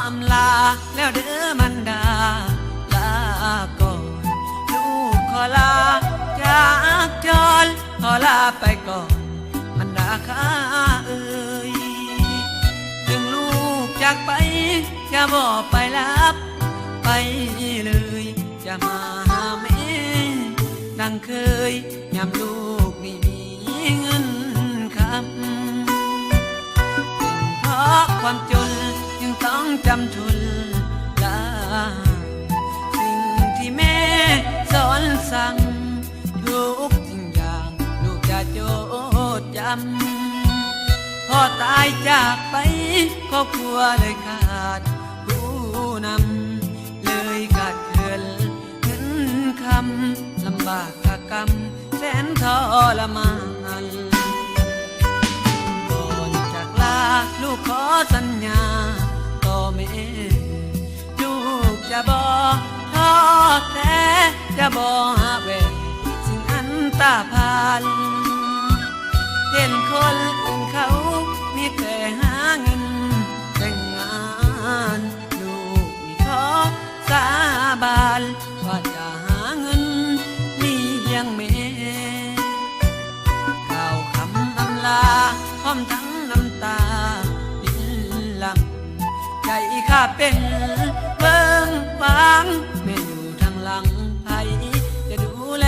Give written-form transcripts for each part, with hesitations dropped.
อำลาแล้วเด้อมันดาลาก่อนลูกขอลาจากจรขอลาไปก่อนมันดาข้าเอ่ยถึงลูกจากไปจะบอกไปรับไปเลยจะมาหาแม่ดังเคยยามลูกไม่มีเงินคำเป็นเพราะความจนยังต้องจำทุนลาสิ่งที่แม่สอนสั่งทุกสิ่งอย่างลูกจะจดจำพ่อตายจากไปครอบครัวเลยขาดผู้นำเลยขาดเกินเงินคำลำบากกรรมแสนทรมานก่อนจากลาลูกขอสัญญาต่อแม่ลูกจะบอกท้อแท้จะบอกหาแววสิ่งอันตาพานเห็นคนอื่นเขามีแต่หาเงินแต่งงานลูกมีขอสาบานว่าจะหาเงินเลี้ยงแม่กล่าวคำอำลาพร้อมทั้งน้ำตาดินหลังใจข้าเป็นเบิ่งฟังแม่อยู่ทางหลังไผจะดูแล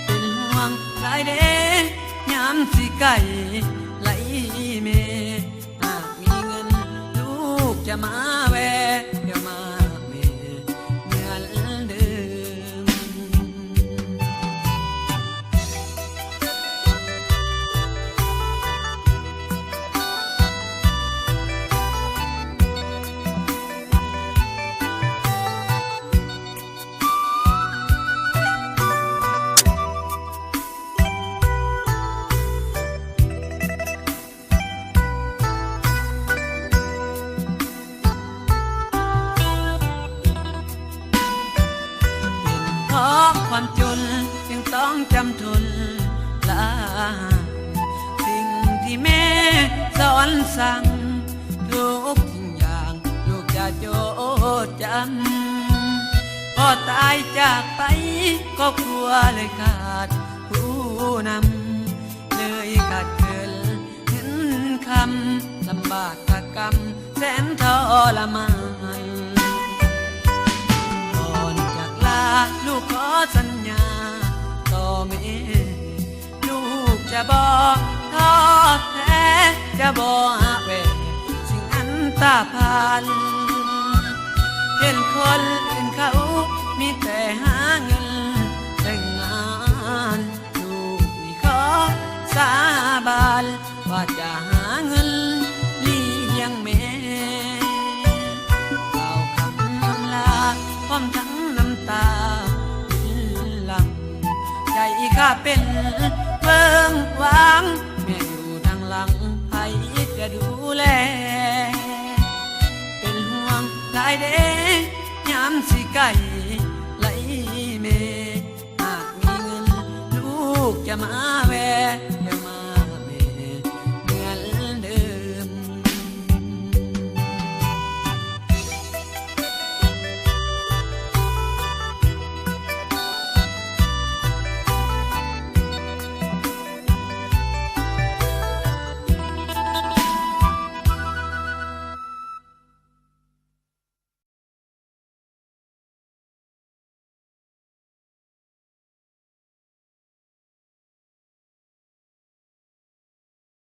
เป็นห่วงหลายเด้ยามสิไก่ไหลเมหากมีเงินลูกจะมาแวะเดี๋ยวมาเมเหมือนเดิมเพราะความจนยังต้องจำทนลาสิ่งที่แม่สอนสั่งทุกสิ่งอย่างลูกจะจดจำพ่อตายจากไปก็กลัวเลยขาดผู้นำเลยขาดเกินเห็นคำลำบากกรรมแสนทรมานลูกขอสัญญาต่อแม่ลูกจะบอกท้อแท้จะบอกหาแววสิ่งอันตาพานเห็นคนอื่นเขามีแต่หาเงินแต่งงานลูกนี่ขอสาบานว่าจะหาเงินเลี้ยงแม่กล่าวคำอำลาพร้อมทั้งน้ำตาใจข้าเป็นเบิ่งหวังแม่อยู่ทางหลังไผจะดูแลเป็นห่วงหลายเด้ยามสิไก่ไหลเมหากมีเงินลูกจะมาแวะอย่ามา